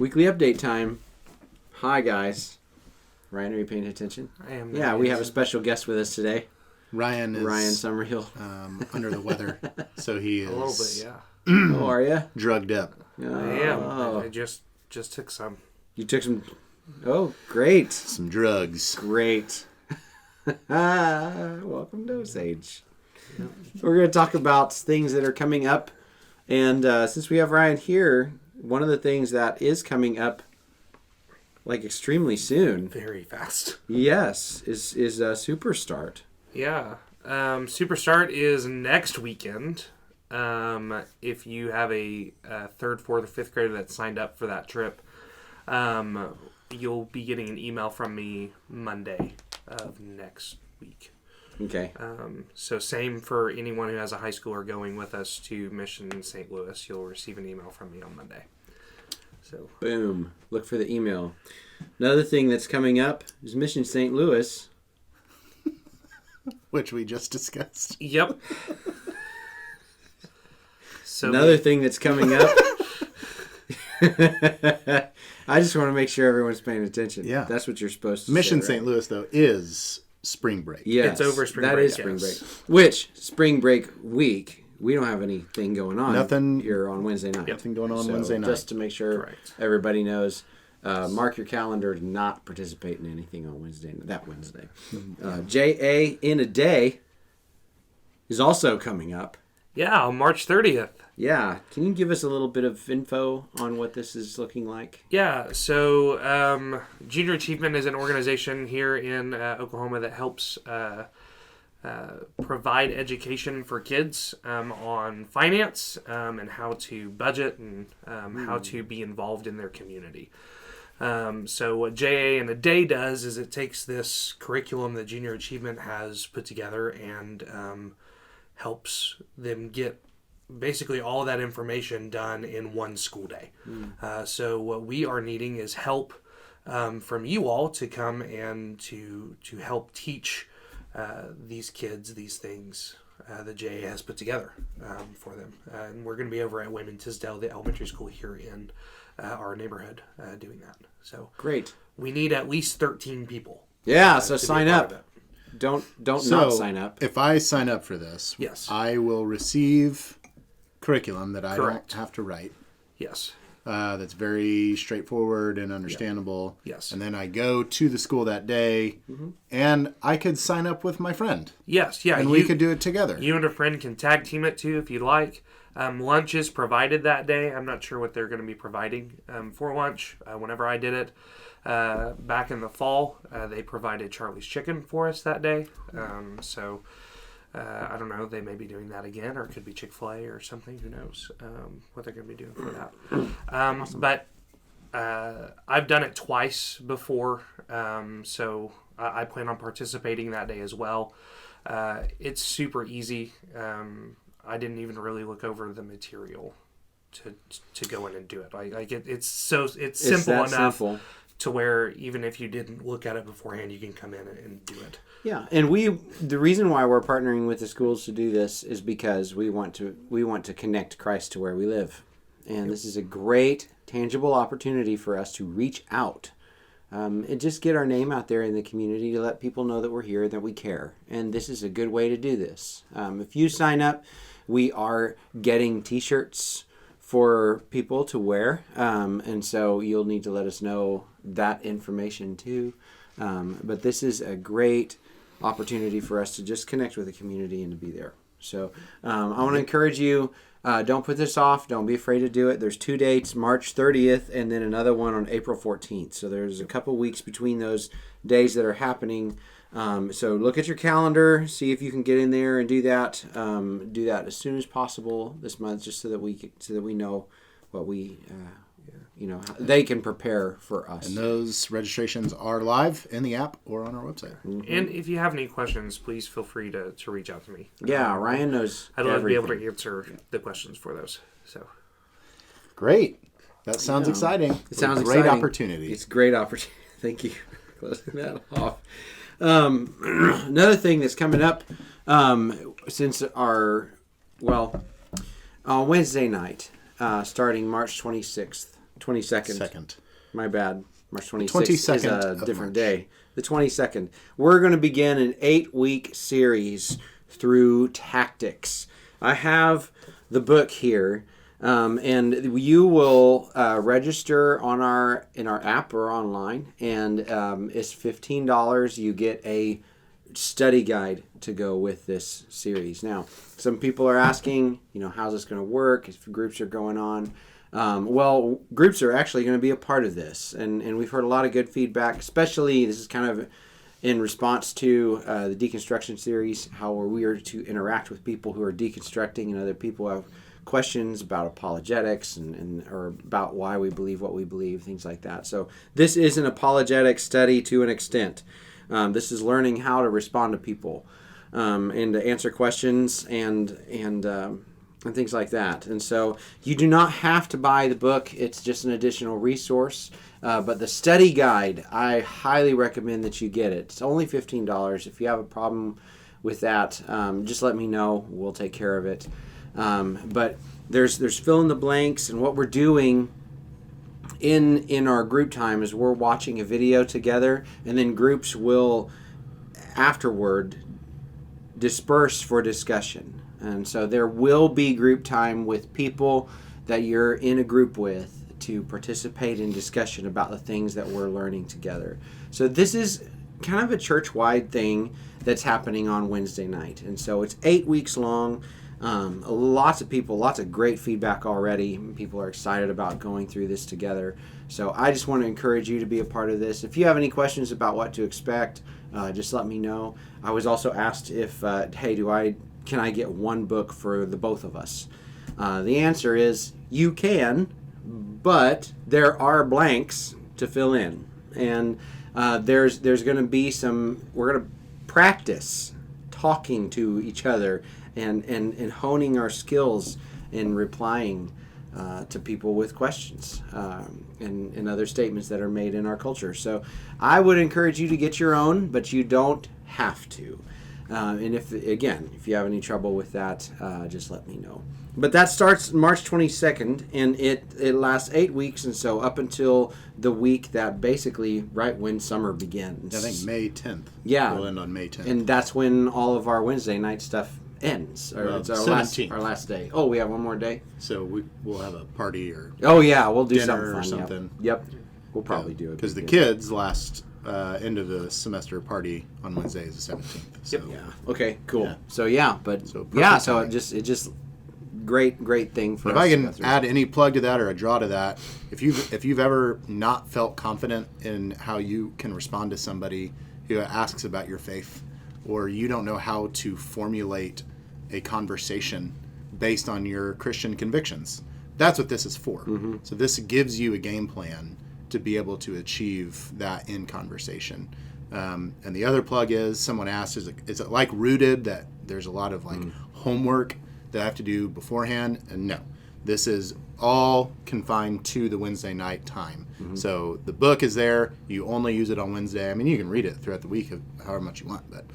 Weekly update time. Hi, guys. Ryan, are you paying attention? I am. Yeah, we have a special guest with us today. Ryan Summerhill. Under the weather, so he is A little bit, yeah. Oh, are you? drugged up. I am. I just took some. You took some... Oh, great. Some drugs. Great. Welcome to Osage. We're going to talk about things that are coming up. And since we have Ryan here, one of the things that is coming up like extremely soon. Very fast. Yes, is Superstart. Yeah. Superstart is next weekend. If you have a 3rd, 4th, or 5th grader that signed up for that trip, you'll be getting an email from me Monday of next week. Okay. So same for anyone who has a high schooler going with us to Mission in St. Louis. You'll receive an email from me on Monday. So boom. Look for the email. Another thing that's coming up is Mission St. Louis. Which we just discussed. Yep. So Another thing that's coming up. I just want to make sure everyone's paying attention. Yeah. That's what you're supposed to Mission say, right? St. Louis, though, is spring break. Yes. It's over spring break. That is spring break. Which, spring break week, we don't have anything going on. Nothing here on Wednesday night. Nothing going on So, Wednesday night. Just to make sure everybody knows, mark your calendar to not participate in anything on that Wednesday. JA in a Day is also coming up. yeah, on March 30th. Yeah. Can you give us a little bit of info on what this is looking like? Yeah, so Junior Achievement is an organization here in Oklahoma that helps provide education for kids on finance and how to budget and how to be involved in their community. So what JA in a Day does is it takes this curriculum that Junior Achievement has put together and helps them get basically all that information done in one school day. So what we are needing is help from you all to come and to help teach these kids these things that JA has put together for them. And we're going to be over at Wayman Tisdale, the elementary school here in our neighborhood, doing that. So Great. we need at least 13 people. Yeah, so to be a sign part up. of it. Don't So, not sign up. if I sign up for this, Yes. I will receive curriculum that I Correct. don't have to write. Yes. That's very straightforward and understandable. Yes. And then I go to the school that day, and I could sign up with my friend, Yes. Yeah. and we could do it together. You and a friend can tag team it too if you'd like. Lunch is provided that day. I'm not sure what they're going to be providing for lunch. Whenever I did it back in the fall, they provided Charlie's Chicken for us that day. So I don't know. They may be doing that again, or it could be Chick-fil-A or something. Who knows what they're going to be doing for that. But I've done it twice before, so I plan on participating that day as well. It's super easy. I didn't even really look over the material to go in and do it. It's simple enough to where even if you didn't look at it beforehand, you can come in and do it. Yeah, and the reason why we're partnering with the schools to do this is because we want to connect Christ to where we live, and this is a great tangible opportunity for us to reach out and just get our name out there in the community to let people know that we're here, that we care, and this is a good way to do this. If you sign up, we are getting T-shirts for people to wear, and so you'll need to let us know that information too. But this is a great opportunity for us to just connect with the community and to be there. So I want to encourage you, don't put this off. Don't be afraid to do it. There's 2 dates, March 30th, and then another one on April 14th. So there's a couple weeks between those days that are happening. So look at your calendar, see if you can get in there and do that. Do that as soon as possible this month, just so that we know what we they can prepare for us. And those registrations are live in the app or on our website. And if you have any questions, please feel free to reach out to me. Yeah, Ryan knows I'd love to be able everything. to answer the questions for those. So Great. That sounds exciting. It sounds a great exciting. opportunity. It's a great opportunity. Thank you for closing that off. Another thing that's coming up, since on Wednesday night, starting March 26th, 22nd. Second. My bad. March 26th 22nd is a of different March. day. The 22nd. We're going to begin an 8-week series through tactics. I have the book here, and you will register in our app or online, and it's $15. You get a study guide to go with this series. Now, some people are asking, how's this going to work if groups are going on? Well, groups are actually going to be a part of this, and we've heard a lot of good feedback, especially this is kind of in response to the deconstruction series, how we are to interact with people who are deconstructing and other people have questions about apologetics or about why we believe what we believe, things like that. So this is an apologetic study to an extent. This is learning how to respond to people and to answer questions and things like that. And so you do not have to buy the book. It's just an additional resource. But the study guide, I highly recommend that you get it. It's only $15. If you have a problem with that, just let me know. We'll take care of it. But there's fill in the blanks, and what we're doing in our group time is we're watching a video together, and then groups will afterward disperse for discussion. And so there will be group time with people that you're in a group with to participate in discussion about the things that we're learning together. So this is kind of a church-wide thing that's happening on Wednesday night. And so it's 8 weeks long. Lots of great feedback already. People are excited about going through this together. So I just want to encourage you to be a part of this. If you have any questions about what to expect, just let me know. I was also asked if, can I get one book for the both of us? The answer is you can, but there are blanks to fill in. And there's going to be we're going to practice talking to each other and honing our skills in replying to people with questions and other statements that are made in our culture. So I would encourage you to get your own, but you don't have to. And if you have any trouble with that, just let me know. But that starts March 22nd, and it lasts 8 weeks, and so up until the week that basically right when summer begins. I think May 10th. Yeah. We'll end on May 10th. And that's when all of our Wednesday night stuff ends. Or it's our 17th. last day. Oh, we have one more day? So we'll have a party or Oh, yeah, we'll do dinner something fun. or something. Yep. We'll probably do it. Because the kids last end of the semester party on Wednesday is the 17th. So. Yeah. Okay, cool. Yeah. So, it just great thing for If us I to can go through. add any plug to that or a draw to that, if you've ever not felt confident in how you can respond to somebody who asks about your faith, or you don't know how to formulate a conversation based on your Christian convictions, that's what this is for. Mm-hmm. So this gives you a game plan to be able to achieve that in conversation. And the other plug is, someone asked, is it like Rooted, that there's a lot of homework that I have to do beforehand? And no, this is all confined to the Wednesday night time. Mm-hmm. So the book is there. You only use it on Wednesday. I mean, you can read it throughout the week, however much you want. But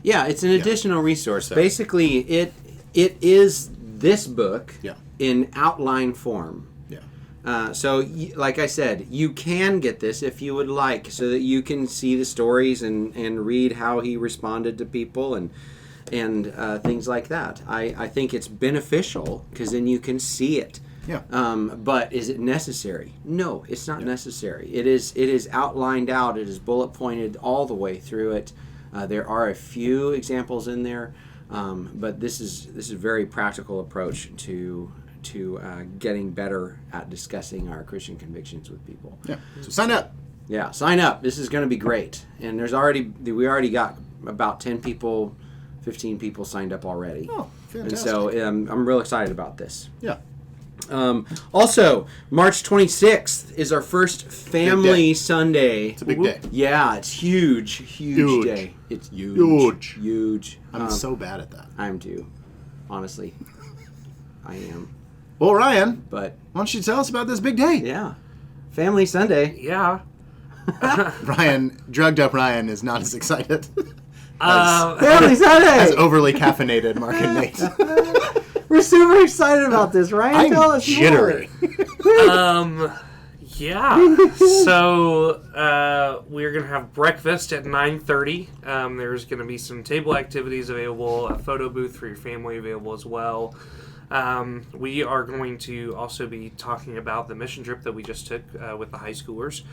it's an additional resource. So, basically, it is this book in outline form. Yeah. So, like I said, you can get this if you would like, so that you can see the stories and read how he responded to people and things like that. I think it's beneficial because then you can see it. Yeah. But is it necessary? No, it's not necessary. It is outlined out. It is bullet pointed all the way through it. There are a few examples in there, but this is a very practical approach to getting better at discussing our Christian convictions with people. Yeah. So sign up. Yeah, sign up. This is going to be great. And we already got about 10 people, 15 people signed up already. Oh, fantastic. And so I'm real excited about this. Yeah. Also, March 26th is our first Family Sunday. It's a big day. Yeah, it's huge day. It's huge. I'm so bad at that. I am too, honestly. I am. Well, Ryan, but why don't you tell us about this big day? Yeah, Family Sunday. Yeah. Ryan, drugged up Ryan is not as excited. Family Sunday! As overly caffeinated Mark and Nate. We're super excited about this, Ryan. Tell I'm us jittery. Yeah. So we're gonna have breakfast at 9:30. There's gonna be some table activities available, a photo booth for your family available as well. We are going to also be talking about the mission trip that we just took with the high schoolers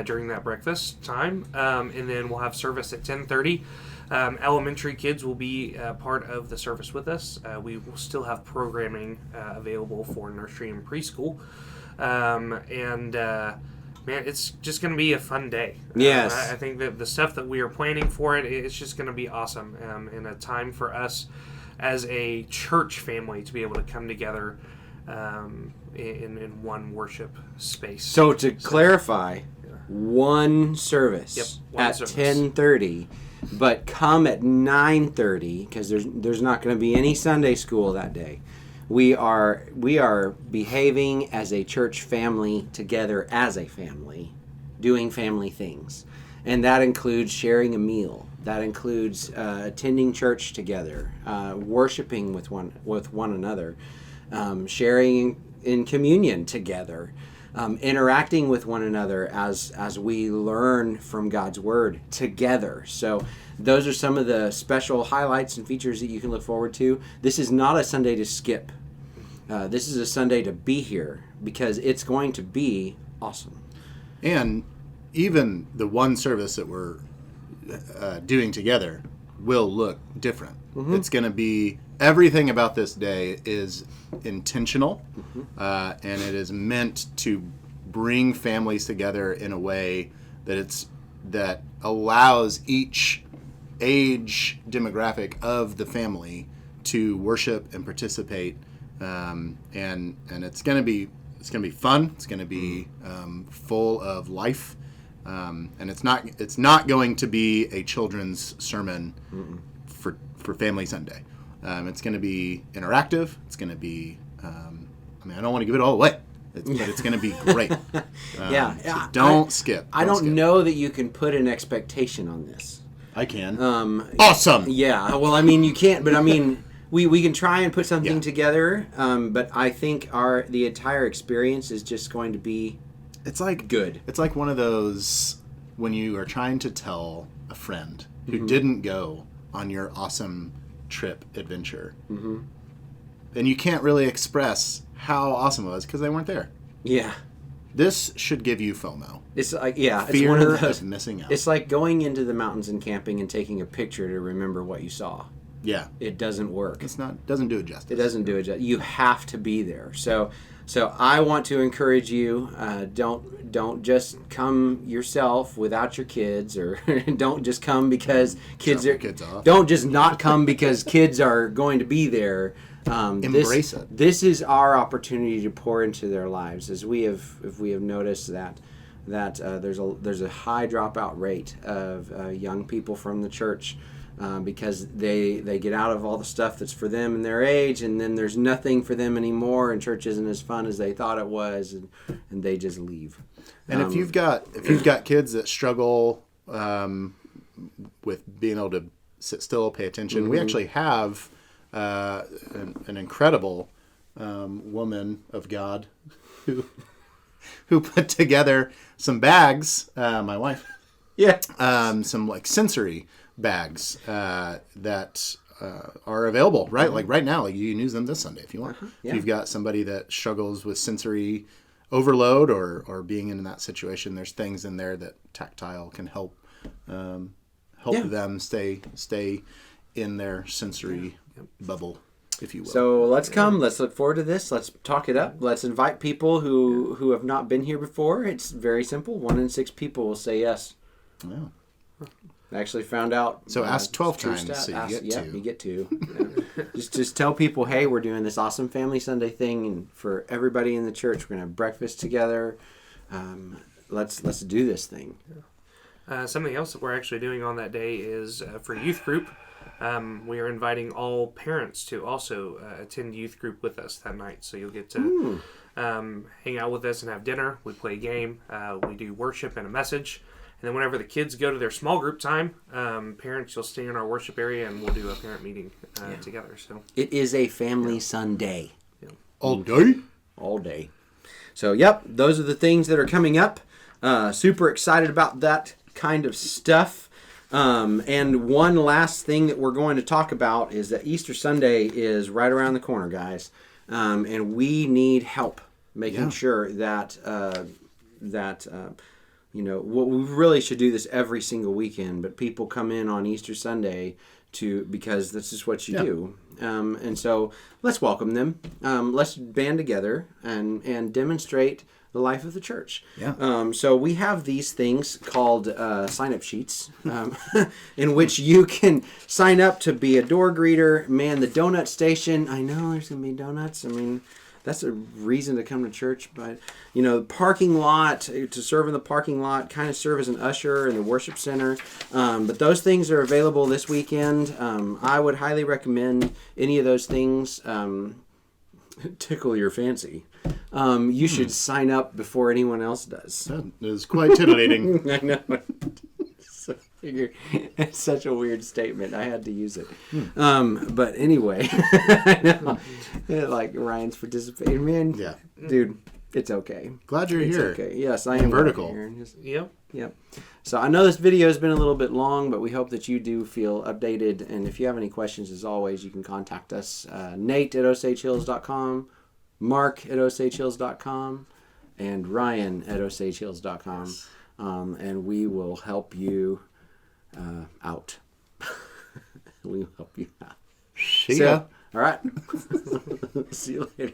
during that breakfast time, and then we'll have service at 10:30. Elementary kids will be part of the service with us. We will still have programming available for nursery and preschool. Man, it's just going to be a fun day. Yes. I think that the stuff that we are planning for it, it's just going to be awesome. And a time for us as a church family to be able to come together in one worship space. So to clarify, one service Yep, one at service. 10:30, but come at 9:30 because there's not going to be any Sunday school that day. We are behaving as a church family together as a family, doing family things, and that includes sharing a meal. That includes attending church together, worshiping with one another, sharing in communion together, interacting with one another as we learn from God's Word together. So those are some of the special highlights and features that you can look forward to. This is not a Sunday to skip. This is a Sunday to be here because it's going to be awesome. And even the one service that we're doing together will look different. It's going to be, everything about this day is intentional, and it is meant to bring families together in a way that allows each age demographic of the family to worship and participate, and it's going to be fun. It's going to be full of life. And it's not going to be a children's sermon for Family Sunday. It's going to be interactive. It's going to be, I don't want to give it all away, but it's going to be great. So don't skip. I don't know that you can put an expectation on this. I can. Awesome. Yeah. Well, you can't, but we can try and put something together. But I think the entire experience is just going to be. It's like good. It's like one of those when you are trying to tell a friend who didn't go on your awesome trip adventure, and you can't really express how awesome it was because they weren't there. Yeah. This should give you FOMO. It's like Fear it's one of those. of missing out. It's like going into the mountains and camping and taking a picture to remember what you saw. Yeah. It doesn't work. Doesn't do it justice. It doesn't do it justice. You have to be there. So I want to encourage you. Don't just come yourself without your kids, or don't just come because kids are. Kids off. Don't just not come because kids are going to be there. Embrace it. This is our opportunity to pour into their lives, as we have noticed that there's a high dropout rate of young people from the church. Because they get out of all the stuff that's for them and their age, and then there's nothing for them anymore, and church isn't as fun as they thought it was, and they just leave. And if you've got kids that struggle with being able to sit still, pay attention, we actually have an incredible woman of God who put together some bags. My wife, some like sensory bags that are available right now. Like you can use them this Sunday if you want. If you've got somebody that struggles with sensory overload or being in that situation, there's things in there that Tactile can help them stay in their sensory bubble, if you will. So let's come. Let's look forward to this. Let's talk it up. Let's invite people who have not been here before. It's very simple. 1 in 6 people will say yes. Yeah. I actually found out. So ask 12 true times so you get 2. You get 2. Just tell people, hey, we're doing this awesome Family Sunday thing, and for everybody in the church, we're going to have breakfast together. Let's do this thing. Something else that we're actually doing on that day is for youth group. We are inviting all parents to also attend youth group with us that night. So you'll get to hang out with us and have dinner. We play a game. We do worship and a message. And then whenever the kids go to their small group time, parents, you'll stay in our worship area and we'll do a parent meeting together. So It is a family Sunday. All day? All day. So, yep, those are the things that are coming up. Super excited about that kind of stuff. And one last thing that we're going to talk about is that Easter Sunday is right around the corner, guys. And we need help making sure that, you know, we really should do this every single weekend, but people come in on Easter Sunday because this is what you do. And so let's welcome them. Let's band together and demonstrate the life of the church. Yeah. So we have these things called sign-up sheets in which you can sign up to be a door greeter, man the donut station. I know there's going to be donuts. I mean, that's a reason to come to church. But, you know, parking lot, to serve in the parking lot, kind of serve as an usher in the worship center. But those things are available this weekend. I would highly recommend any of those things. Tickle your fancy. You should sign up before anyone else does. That is quite titulating. I know. It's such a weird statement. I had to use it. But anyway, I know. Like Ryan's participating, man. Yeah. Dude, it's okay. Glad you're It's here. okay. Yes, I am Vertical. glad you're here. Just- Yep. Yep. So I know this video has been a little bit long, but we hope that you do feel updated. And if you have any questions, as always, you can contact us. Nate at osagehills.com, Mark at osagehills.com, and Ryan at osagehills.com. And we will help you out. We will help you out. See ya. All right. See you later.